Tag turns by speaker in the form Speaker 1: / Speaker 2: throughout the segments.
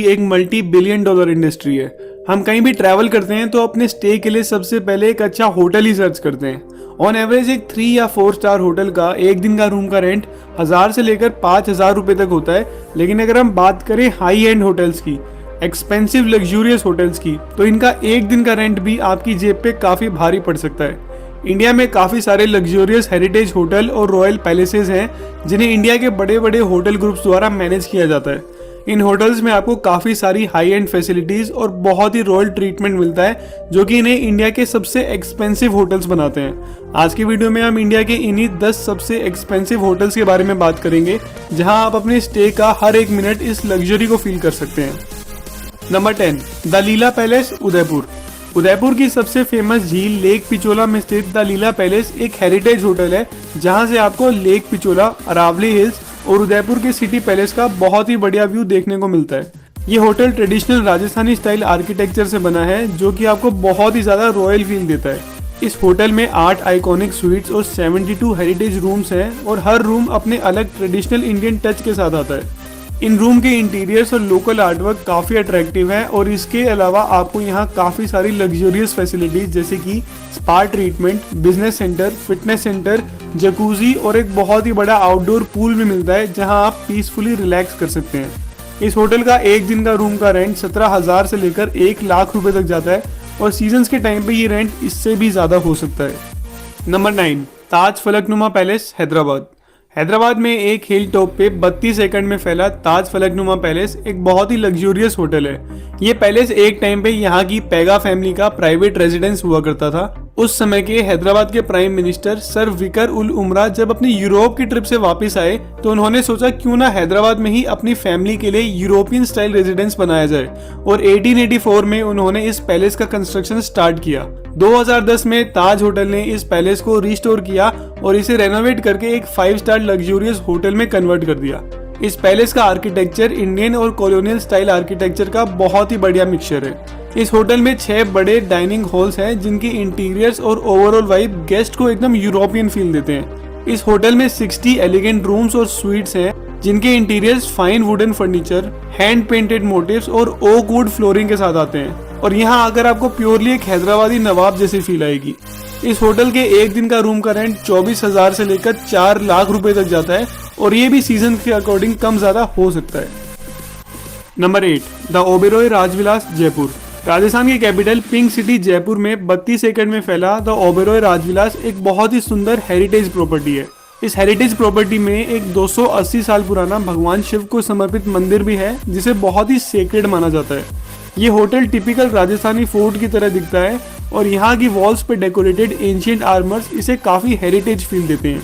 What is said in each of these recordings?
Speaker 1: एक multi billion dollar industry है। हम कहीं भी ट्रैवल करते हैं तो अपने स्टे के लिए सबसे पहले एक अच्छा होटल ही सर्च करते हैं। ऑन एवरेज एक 3 या 4 स्टार होटल का एक दिन का रूम का रेंट 1000 से लेकर 5000 रुपए तक होता है। लेकिन अगर हम बात करें हाई एंड होटल्स की, एक्सपेंसिव लग्जूरियस होटल्स की, तो इनका एक दिन का रेंट भी आपकी जेब पे काफी भारी पड़ सकता है। इंडिया में काफी सारे लग्जूरियस हेरिटेज होटल और रॉयल पैलेसेस हैं जिन्हें इंडिया के बड़े बड़े होटल ग्रुप्स द्वारा मैनेज किया जाता है। इन होटल्स में आपको काफी सारी हाई एंड फैसिलिटीज और बहुत ही रॉयल ट्रीटमेंट मिलता है जो कि इन्हें इंडिया के सबसे एक्सपेंसिव होटल्स बनाते हैं। आज की वीडियो में हम इंडिया के इन्हीं 10 सबसे एक्सपेंसिव होटल्स के बारे में बात करेंगे जहां आप अपने स्टे का हर एक मिनट इस लग्जरी को फील कर सकते हैं। Number 10, the Leela palace, Udaipur. Udaipur की सबसे फेमस झील लेक पिचोला में स्थित द लीला पैलेस एक हेरिटेज होटल है जहां से आपको लेक पिचोला, अरावली हिल्स और उदयपुर के सिटी पैलेस का बहुत ही बढ़िया व्यू देखने को मिलता है। ये hotel traditional Rajasthani style architecture से बना है जो कि आपको बहुत ही ज्यादा रॉयल फील देता है। इस होटल में 8 आइकॉनिक स्वीट्स और 72 हेरिटेज रूम्स हैं और हर रूम अपने अलग ट्रेडिशनल इंडियन टच के साथ आता है। इन रूम के इंटीरियर्स और लोकल आर्टवर्क काफी अट्रैक्टिव है और इसके अलावा आपको यहाँ काफी सारी लग्जरियस फैसिलिटीज जैसे कि spa treatment, business centre, fitness centre, jacuzzi और एक बहुत ही बड़ा आउटडोर पूल भी मिलता है जहाँ आप पीसफुली रिलैक्स कर सकते हैं। इस होटल का एक दिन का रूम का रेंट 17,000 से लेकर 1 लाख रुपए तक जाता है और सीजन के टाइम पे ये रेंट इससे भी ज्यादा हो सकता है। नंबर 9, ताज फलकनुमा पैलेस, हैदराबाद। हैदराबाद में एक हिल टॉप पे 32 एकड़ में फैला ताज फलकनुमा पैलेस एक बहुत ही लग्जूरियस होटल है। ये पैलेस एक टाइम पे यहाँ की पैगा फैमिली का प्राइवेट रेजिडेंस हुआ करता था। उस समय के हैदराबाद के प्राइम मिनिस्टर सर विकर उल उमरा जब अपनी यूरोप की ट्रिप से वापस आए तो उन्होंने सोचा क्यों ना हैदराबाद में ही अपनी फैमिली के लिए यूरोपियन स्टाइल रेजिडेंस बनाया जाए और 1884 में उन्होंने इस पैलेस का कंस्ट्रक्शन स्टार्ट किया। 2010 में ताज होटल ने इस पैलेस को रिस्टोर किया और इसे रेनोवेट करके एक 5 स्टार लग्जूरियस होटल में कन्वर्ट कर दिया। इस पैलेस का आर्किटेक्चर इंडियन और कॉलोनियल स्टाइल आर्किटेक्चर का बहुत ही बढ़िया मिक्सचर है। इस होटल में 6 बड़े डाइनिंग हॉल्स हैं जिनकी इंटीरियर्स और ओवरऑल वाइब गेस्ट को एकदम यूरोपियन फील देते हैं। इस होटल में 60 एलिगेंट रूम्स और स्वीट्स हैं जिनके interiors fine wooden furniture, hand painted motifs और ओक वुड फ्लोरिंग के साथ आते हैं और यहाँ आकर आपको प्योरली एक हैदराबादी नवाब जैसी फील आएगी। इस होटल के एक दिन का रूम का रेंट 24,000 से लेकर 4 लाख रुपए तक जाता है और ये भी सीजन के अकॉर्डिंग कम ज्यादा हो सकता है। Number 8, the Oberoi Rajvilas, Jaipur. राजस्थान की कैपिटल पिंक सिटी जयपुर में 32 एकड़ में फैला द ओबेरॉय राजविलास एक बहुत ही सुंदर हेरिटेज प्रॉपर्टी है। इस हेरिटेज प्रॉपर्टी में एक 280 साल पुराना भगवान शिव को समर्पित मंदिर भी है जिसे बहुत ही सेक्रेड माना जाता है। ये होटल टिपिकल राजस्थानी फोर्ट की तरह दिखता है और यहाँ की वॉल्स पे डेकोरेटेड एंशिएंट आर्मर्स इसे काफी हेरिटेज फील देते हैं।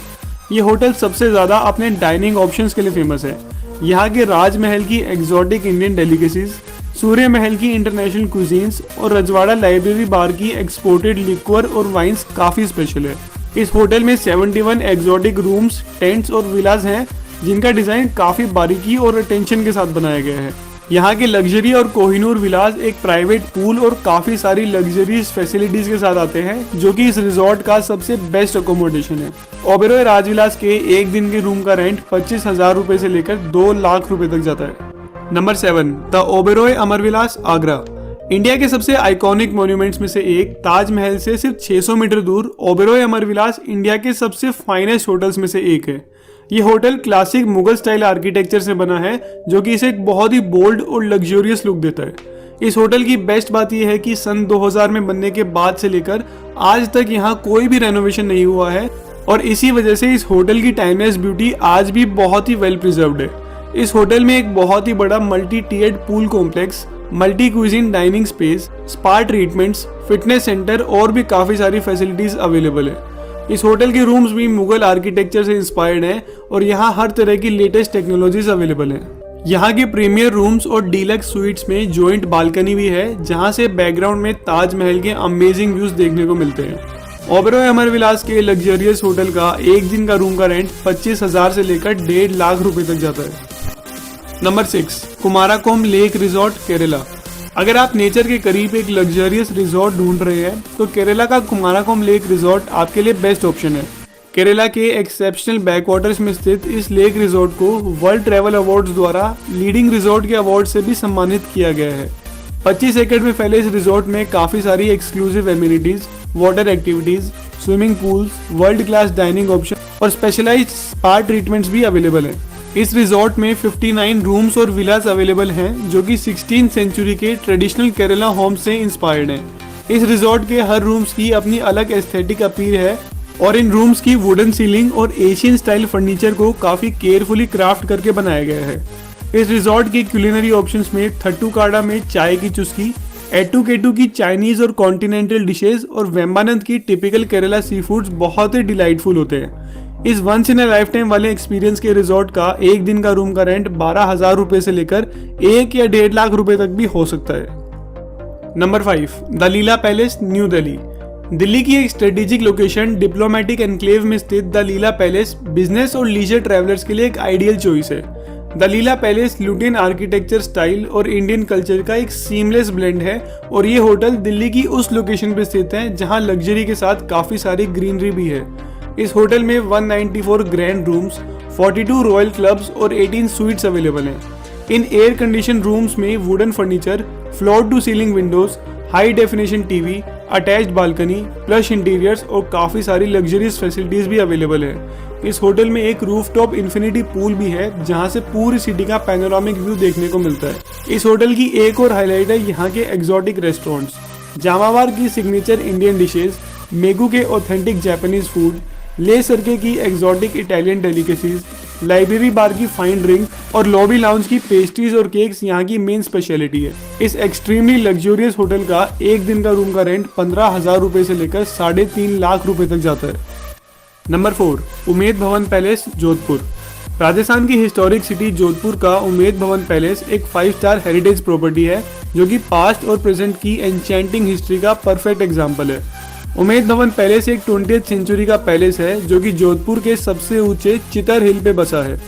Speaker 1: ये होटल सबसे ज्यादा अपने डाइनिंग ऑप्शंस के लिए फेमस है। यहाँ के राजमहल की एग्जॉटिक इंडियन डेलिकेसीज, सूर्य महल की इंटरनेशनल कुजीन्स और रजवाड़ा लाइब्रेरी बार की एक्सपोर्टेड लिक्वर और वाइन्स काफी स्पेशल है। इस होटल में 71 एग्जॉटिक रूम्स, टेंट्स और विलास हैं जिनका डिजाइन काफी बारीकी और अटेंशन के साथ बनाया गया है। यहाँ के लग्जरी और कोहिनूर विलास एक प्राइवेट पूल और काफी सारी लग्जरीज फैसिलिटीज के साथ आते हैं जो कि इस रिजॉर्ट का सबसे बेस्ट अकोमोडेशन है। ओबेरॉय राजविलास के एक दिन के रूम का रेंट 25,000 रुपए से लेकर 2 लाख रुपए तक जाता है। Number 7, the Oberoi Amarvilas, Agra. India के सबसे आइकॉनिक मॉन्यूमेंट्स में से एक ताजमहल से सिर्फ 600 मीटर दूर ओबेरॉय अमरविलास इंडिया के सबसे फाइनेस्ट होटल्स में से एक है। ये hotel classic Mughal style architecture से बना है जो कि इसे एक बहुत ही बोल्ड और लग्जूरियस लुक देता है। इस होटल की बेस्ट बात यह है कि सन 2000 में बनने के बाद से लेकर आज तक यहाँ कोई भी रेनोवेशन नहीं हुआ है और इसी वजह से इस होटल की टाइमलेस ब्यूटी आज भी बहुत ही वेल प्रिजर्व्ड है। इस होटल में एक बहुत ही बड़ा multi tiered pool complex, multi cuisine dining space, spa treatments, fitness centre और भी काफी सारी फैसिलिटीज अवेलेबल है। इस होटल के रूम्स भी मुगल आर्किटेक्चर से इंस्पायर्ड हैं और यहाँ हर तरह की लेटेस्ट टेक्नोलॉजीज अवेलेबल हैं। यहाँ के प्रीमियर रूम्स और डीलक्स स्वीट्स में जॉइंट बालकनी भी है जहाँ से बैकग्राउंड में ताजमहल के अमेजिंग व्यूज देखने को मिलते हैं। ओबेरॉय अमरविलास के लग्जरियस होटल का एक दिन का रूम का रेंट 25,000 से लेकर 1.5 लाख रुपए तक जाता है। Number 6, Kumarakom lake resort, Kerala. अगर आप नेचर के करीब एक लग्जरियस रिजॉर्ट ढूंढ रहे हैं तो केरला का कुमाराकोम लेक रिजॉर्ट आपके लिए बेस्ट ऑप्शन है। केरला के एक्सेप्शनल बैकवाटर्स में स्थित इस लेक रिजॉर्ट को वर्ल्ड ट्रैवल अवार्ड्स द्वारा लीडिंग रिजॉर्ट के अवार्ड से भी सम्मानित किया गया है। 25 एकड़ में फैले इस रिजॉर्ट में काफ़ी सारी exclusive amenities, water activities, swimming pools, world class dining option और स्पेशलाइज्ड स्पा ट्रीटमेंट्स भी अवेलेबल हैं। इस रिजॉर्ट में 59 रूम्स और विलास अवेलेबल हैं जो कि 16th सेंचुरी के ट्रेडिशनल केरला होम से इंस्पायर्ड हैं। इस रिजॉर्ट के हर रूम्स की अपनी अलग एस्थेटिक अपील है और इन रूम्स की वुडन सीलिंग और एशियन स्टाइल फर्नीचर को काफ़ी केयरफुली क्राफ्ट करके बनाया गया है। इस रिजॉर्ट की क्यूलिनरी ऑप्शंस में थट्टूकाडा में चाय की चुस्की, एट्टू की चाइनीज और कॉन्टिनेंटल डिशेज और वेम्बानंद की टिपिकल केरला सी फूड्स बहुत ही डिलाइटफुल होते हैं। इस once in a lifetime वाले एक्सपीरियंस के रिजॉर्ट का एक दिन का रूम का रेंट 12,000 रुपए से लेकर 1 या 1.5 लाख रुपए तक भी हो सकता है। Number 5, the Leela palace, new Delhi. Delhi की एक स्ट्रेटेजिक लोकेशन डिप्लोमेटिक एनक्लेव में स्थित द लीला पैलेस बिजनेस और लीजर ट्रैवलर्स के लिए एक आइडियल चॉइस है। The Leela palace Lutyens architecture style और इंडियन कल्चर का एक सीमलेस ब्लेंड है और ये होटल दिल्ली की उस लोकेशन पे स्थित है जहां लग्जरी के साथ काफी सारी ग्रीनरी भी है। इस होटल में 194 ग्रैंड रूम्स, 42 रॉयल क्लब्स और 18 स्वीट्स अवेलेबल हैं। इन एयर कंडीशन रूम्स में wooden furniture, floor to ceiling windows, high definition TV, attached balcony, plush interiors और काफ़ी सारी लग्जरियस फैसिलिटीज भी अवेलेबल है। इस होटल में एक रूफटॉप इन्फिनिटी पूल भी है जहां से पूरी सिटी का पैनोरामिक व्यू देखने को मिलता है। इस होटल की एक और हाईलाइट है यहाँ के एक्सोटिक रेस्टोरेंट्स, जामावार की सिग्नेचर इंडियन डिशेज, मेगू के ऑथेंटिक जापानीज फूड, ले सरके की एक्सोटिक इटालियन डेलिकेसीज, लाइब्रेरी बार की फाइन ड्रिंक और लॉबी लाउंज की पेस्ट्रीज और केक्स यहाँ की मेन स्पेशलिटी है। इस एक्सट्रीमली लग्जूरियस होटल का एक दिन का रूम का रेंट 15,000 रुपए से लेकर 3.5 लाख रुपए तक जाता है। Number 4, Umaid Bhawan palace, Jodhpur. राजस्थान की हिस्टोरिक सिटी जोधपुर का उमेद भवन पैलेस एक 5 स्टार हेरिटेज प्रॉपर्टी है जो कि पास्ट और प्रेजेंट की एन्चेंटिंग हिस्ट्री का परफेक्ट एग्जाम्पल है। उमेद भवन पैलेस एक 20th सेंचुरी का पैलेस है जो कि जोधपुर के सबसे ऊंचे चितर हिल पे बसा है।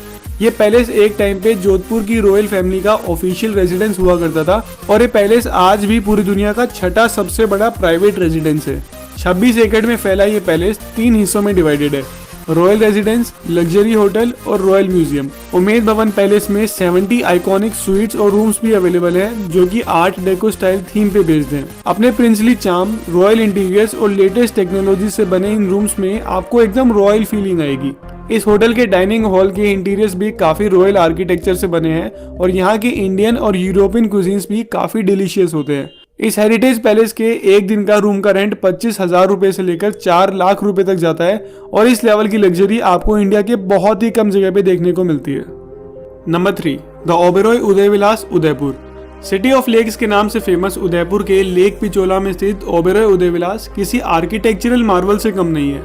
Speaker 1: ये पैलेस एक टाइम पे जोधपुर की रॉयल फैमिली का ऑफिशियल रेजिडेंस हुआ करता था और ये पैलेस आज भी पूरी दुनिया का 6ठा सबसे बड़ा प्राइवेट रेजिडेंस है। 26 एकड़ में फैला ये पैलेस 3 हिस्सों में डिवाइडेड है, रॉयल रेजिडेंस, लग्जरी होटल और royal museum. Umaid Bhawan palace में 70 आइकॉनिक स्वीट्स और रूम्स भी अवेलेबल हैं जो कि आर्ट डेको स्टाइल थीम पे बेस्ड हैं। अपने प्रिंसली चार्म, रॉयल इंटीरियर्स और लेटेस्ट टेक्नोलॉजी से बने इन रूम्स में आपको एकदम रॉयल फीलिंग आएगी। इस होटल के डाइनिंग हॉल के इंटीरियर्स भी काफी रॉयल आर्किटेक्चर से बने हैं और यहाँ के इंडियन और यूरोपियन कुजीन्स भी काफी डिलीशियस होते हैं। इस हेरिटेज पैलेस के एक दिन का रूम का रेंट 25,000 रुपए से लेकर 4 लाख रुपए तक जाता है और इस लेवल की लग्जरी आपको इंडिया के बहुत ही कम जगह पे देखने को मिलती है। Number 3, the Oberoi Udaivilas, Udaipur. City of lakes के नाम से फेमस उदयपुर के लेक पिचोला में स्थित ओबेरॉय उदयविलास किसी आर्किटेक्चरल मार्वल से कम नहीं है।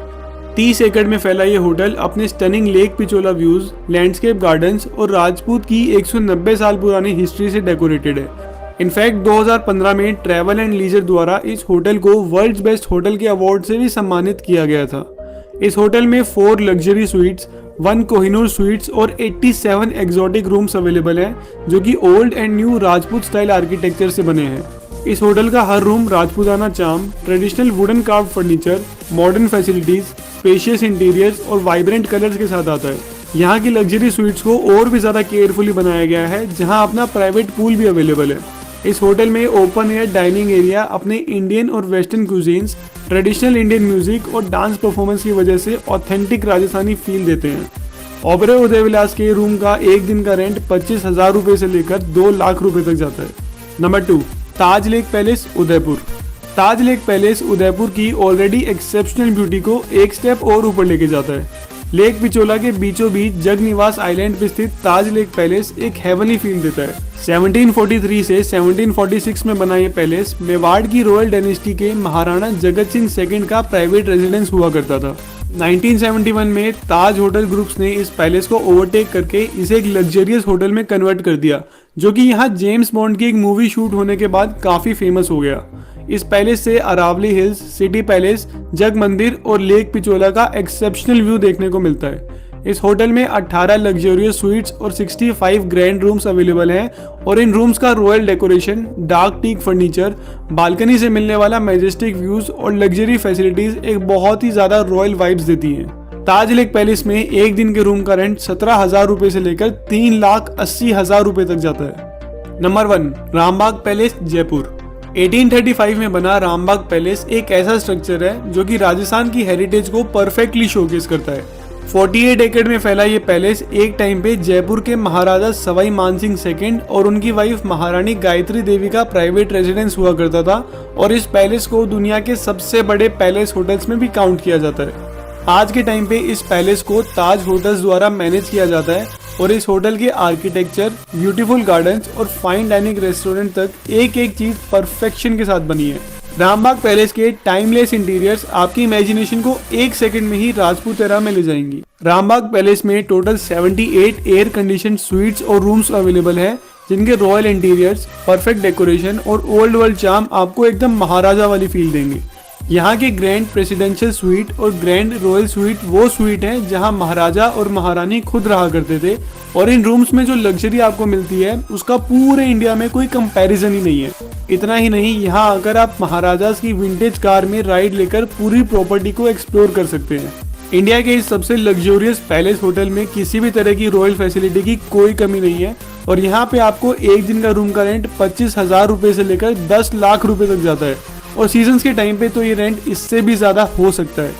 Speaker 1: 30 एकड़ में फैला ये होटल अपने stunning lake Pichola views, landscape gardens और राजपूत की 190 साल पुरानी हिस्ट्री से डेकोरेटेड है। इनफैक्ट 2015 में ट्रैवल एंड लीजर द्वारा इस होटल को वर्ल्ड्स बेस्ट होटल के अवार्ड से भी सम्मानित किया गया था। इस होटल में 4 लग्जरी स्वीट्स, 1 कोहिनूर स्वीट्स और 87 एक्सोटिक रूम्स अवेलेबल हैं जो कि old and new Rajput style architecture से बने हैं। इस होटल का हर room Rajputana charm, traditional wooden carve furniture, modern facilities, spacious interiors और वाइब्रेंट कलर्स के साथ आता है। यहाँ की लग्जरी स्वीट्स को और भी ज्यादा केयरफुली बनाया गया है जहाँ अपना प्राइवेट पूल भी अवेलेबल है। इस होटल में ओपन एयर डाइनिंग एरिया अपने इंडियन और western cuisines, traditional Indian music और डांस परफॉर्मेंस की वजह से ऑथेंटिक राजस्थानी फील देते हैं। ओबेरॉय उदयविलास के रूम का एक दिन का रेंट 25,000 रुपए से लेकर 2 लाख रुपए तक जाता है। नंबर 2, ताज लेक पैलेस, उदयपुर। ताज लेक पैलेस उदयपुर की ऑलरेडी एक्सेप्शनल ब्यूटी को एक स्टेप और ऊपर लेके जाता है। लेक पिचोला के बीचों बीच जगनिवास आइलैंड पर स्थित ताज लेक पैलेस एक हेवनली फील देता है। 1743 से 1746 में बना ये पैलेस मेवाड़ की रॉयल डायनेस्टी के महाराणा जगत सिंह सेकंड का प्राइवेट रेजिडेंस हुआ करता था। 1971 में ताज होटल ग्रुप्स ने इस पैलेस को ओवरटेक करके इसे एक लग्जरियस होटल में कन्वर्ट कर दिया जो कि यहाँ जेम्स बॉन्ड की एक मूवी शूट होने के बाद काफी फेमस हो गया। इस पैलेस से अरावली हिल्स, सिटी पैलेस, जग मंदिर और लेक पिचोला का एक्सेप्शनल व्यू देखने को मिलता है। इस होटल में 18 लग्जरियस स्वीट्स और 65 ग्रैंड रूम्स अवेलेबल हैं और इन रूम्स का royal decoration, dark teak furniture, balcony से मिलने वाला मैजेस्टिक व्यूज और लग्जरी फैसिलिटीज एक बहुत ही ज्यादा रॉयल वाइब्स देती हैं। ताज लेक पैलेस में एक दिन के रूम का रेंट 17,000 रुपए से लेकर 3,80,000 रुपए तक जाता है। Number 1, Rambagh palace Jaipur. 1835 में बना रामबाग पैलेस एक ऐसा स्ट्रक्चर है जो कि राजस्थान की हेरिटेज को परफेक्टली शोकेस करता है। 48 एकड़ में फैला ये पैलेस एक टाइम पे जयपुर के महाराजा सवाई मानसिंह सेकंड और उनकी वाइफ महारानी गायत्री देवी का प्राइवेट रेजिडेंस हुआ करता था और इस पैलेस को दुनिया के सबसे बड़े पैलेस होटल्स में भी काउंट किया जाता है। आज के टाइम पे इस पैलेस को ताज होटल्स द्वारा मैनेज किया जाता है और इस होटल के आर्किटेक्चर, ब्यूटीफुल गार्डन्स और फाइन डाइनिंग रेस्टोरेंट तक एक एक चीज परफेक्शन के साथ बनी है। रामबाग पैलेस के टाइमलेस इंटीरियर्स आपकी इमेजिनेशन को एक सेकंड में ही राजपूत एरा में ले जाएंगी। रामबाग पैलेस में टोटल 78 एयर कंडीशन स्वीट्स और रूम्स अवेलेबल है, जिनके रॉयल इंटीरियर्स, परफेक्ट डेकोरेशन और ओल्ड वर्ल्ड चार्म आपको एकदम महाराजा वाली फील देंगे। यहाँ के ग्रैंड प्रेसिडेंशियल स्वीट और ग्रैंड रॉयल स्वीट वो स्वीट है जहाँ महाराजा और महारानी खुद रहा करते थे और इन रूम्स में जो लग्जरी आपको मिलती है उसका पूरे इंडिया में कोई कंपैरिजन ही नहीं है। इतना ही नहीं, यहाँ आकर आप महाराजास की विंटेज कार में राइड लेकर पूरी प्रॉपर्टी को एक्सप्लोर कर सकते हैं। इंडिया के इस सबसे लग्जरियस पैलेस होटल में किसी भी तरह की रॉयल फैसिलिटी की कोई कमी नहीं है और यहाँ पे आपको एक दिन का रूम का रेंट 25,000 रुपए से लेकर 10 लाख रुपए तक जाता है और सीजन्स के टाइम पे तो ये रेंट इससे भी ज्यादा हो सकता है।